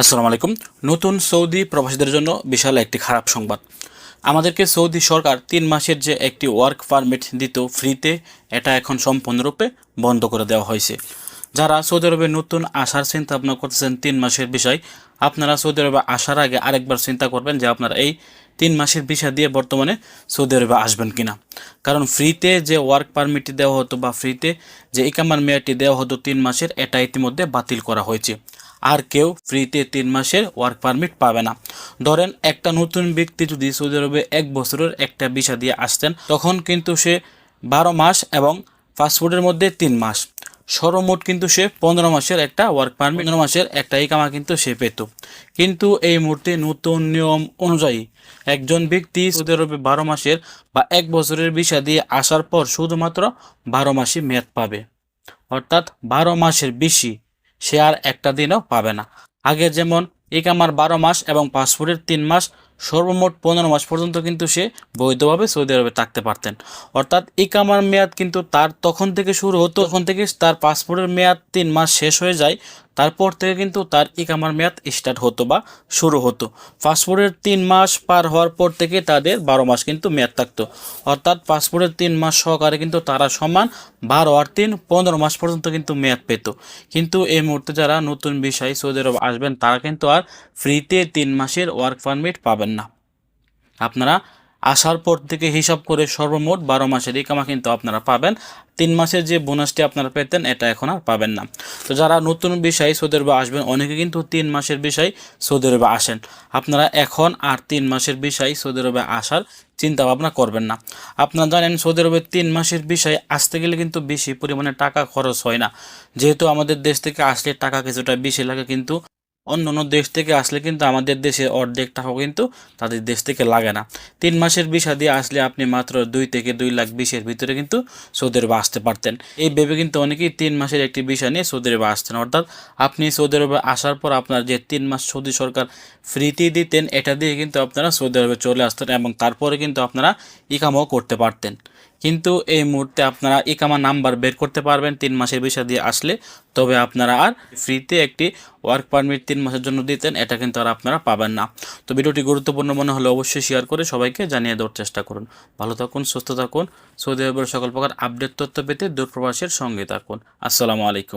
আসসালামু আলাইকুম। নতুন সৌদি প্রবাসীদের জন্য বিশাল একটি খারাপ সংবাদ। আমাদেরকে সৌদি সরকার ৩ মাসের যে একটি ওয়ার্ক পারমিট দিত ফ্রিতে, এটা এখন সম্পূর্ণরূপে বন্ধ করে দেওয়া হয়েছে। যারা সৌদি আরবে নতুন আসার চিন্তা ভাবনা করতেছেন ৩ মাসের বিষয়, আপনারা সৌদি আরবে আসার আগে আরেকবার চিন্তা করবেন যে আপনারা এই ৩ মাসের ভিসা দিয়ে বর্তমানে সৌদি আরবে আসবেন কিনা। কারণ ফ্রিতে যে ওয়ার্ক পারমিটটি দেওয়া হতো বা ফ্রিতে যে ইকামার মেয়াদটি দেওয়া হতো ৩ মাসের, এটা ইতিমধ্যে বাতিল করা হয়েছে। আর কেউ ফ্রিতে ৩ মাসের ওয়ার্ক পারমিট পাবে না। ধরেন একটা নতুন ব্যক্তি যদি সৌদি আরবে ১ বছরের একটা ভিসা দিয়ে আসতেন, তখন কিন্তু সে ১২ মাস এবং পাসপোর্টের মধ্যে ৩ মাস, সর্বমোট কিন্তু সে ১৫ মাসের একটা ওয়ার্ক পারমিট, ১৫ মাসের একটা ইকামা কিন্তু সে পেত। কিন্তু এই মুহূর্তে নতুন নিয়ম অনুযায়ী একজন ব্যক্তি সৌদি আরবে ১২ মাসের বা ১ বছরের ভিসা দিয়ে আসার পর শুধুমাত্র ১২ মাসই মেয়াদ পাবে, অর্থাৎ ১২ মাসের বেশি সে আর একটা দিনও পাবে না। আগে যেমন ইকামার ১২ মাস এবং পাসপোর্টের ৩ মাস, সর্বমোট ১৫ মাস পর্যন্ত কিন্তু সে বৈধভাবে সৌদি আরবে থাকতে পারতেন। অর্থাৎ ইকামার মেয়াদ কিন্তু তার তখন থেকে শুরু হতো, তখন থেকে তার পাসপোর্টের মেয়াদ ৩ মাস শেষ হয়ে যায়, তারপর থেকে কিন্তু তার ইকামার মেয়াদ স্টার্ট হতো বা শুরু হতো। পাসপোর্টের ৩ মাস পার হওয়ার পর থেকে তাদের ১২ মাস কিন্তু মেয়াদ থাকতো। অর্থাৎ পাসপোর্টের ৩ মাস সহকারে কিন্তু তারা সমান ১২ আর ৩ ১৫ মাস পর্যন্ত কিন্তু মেয়াদ পেত। কিন্তু এই মুহূর্তে যারা নতুন ভিসায় সৌদি আরব আসবেন, তারা কিন্তু আর ফ্রিতে ৩ মাসের ওয়ার্ক পারমিট পাবেন না। আপনারা আসার পর থেকে হিসাব করে সর্বমোট ১২ মাসের ইকামা কিন্তু আপনারা পাবেন। ৩ মাসের যে বোনাসটি আপনারা পেতেন, এটা এখন আর পাবেন না। তো যারা নতুন বিষয় সৌদি আরবে আসবেন, অনেকে কিন্তু ৩ মাসের বিষয় সৌদি আরবে আসেন, আপনারা এখন আর ৩ মাসের বিষয় সৌদি আরবে আসার চিন্তা ভাবনা করবেন না। আপনারা জানেন সৌদি আরবের ৩ মাসের বিষয় আসতে গেলে কিন্তু বেশি পরিমাণে টাকা খরচ হয় না। যেহেতু আমাদের দেশ থেকে আসলে টাকা কিছুটা বেশি লাগে, কিন্তু অন্য অন্য দেশ থেকে আসলে কিন্তু আমাদের দেশে অর্ধেক টাকাও কিন্তু তাদের দেশ থেকে লাগে না। ৩ মাসের ভিসা দিয়ে আসলে আপনি মাত্র ২ থেকে ২,২০,০০০-এর ভিতরে কিন্তু সৌদি আরবে আসতে পারতেন। এই ভেবে কিন্তু অনেকেই ৩ মাসের একটি ভিসা নিয়ে সৌদি আরবে আসতেন। অর্থাৎ আপনি সৌদি আরবে আসার পর আপনার যে ৩ মাস সৌদি সরকার ফ্রিতে দিতেন, এটা দিয়ে কিন্তু আপনারা সৌদি আরবে চলে আসতেন এবং তারপরে কিন্তু আপনারা ইকামাও করতে পারতেন। কিন্তু এই মুহূর্তে আপনারা ইকামা নাম্বার বের করতে পারবেন ৩ মাসের ভিসা দিয়ে আসলে, তবে আপনারা আর ফ্রিতে একটি ওয়ার্ক পারমিট ৩ মাসের জন্য দিতেন, এটা কিন্তু আর আপনারা পাবেন না। তো ভিডিওটি গুরুত্বপূর্ণ মনে হলে অবশ্যই শেয়ার করে সবাইকে জানিয়ে দেওয়ার চেষ্টা করুন। ভালো থাকুন, সুস্থ থাকুন। সৌদি আরবের সকল প্রকার আপডেট তথ্য পেতে দূরপ্রবাসের সঙ্গে থাকুন। আসসালামু আলাইকুম।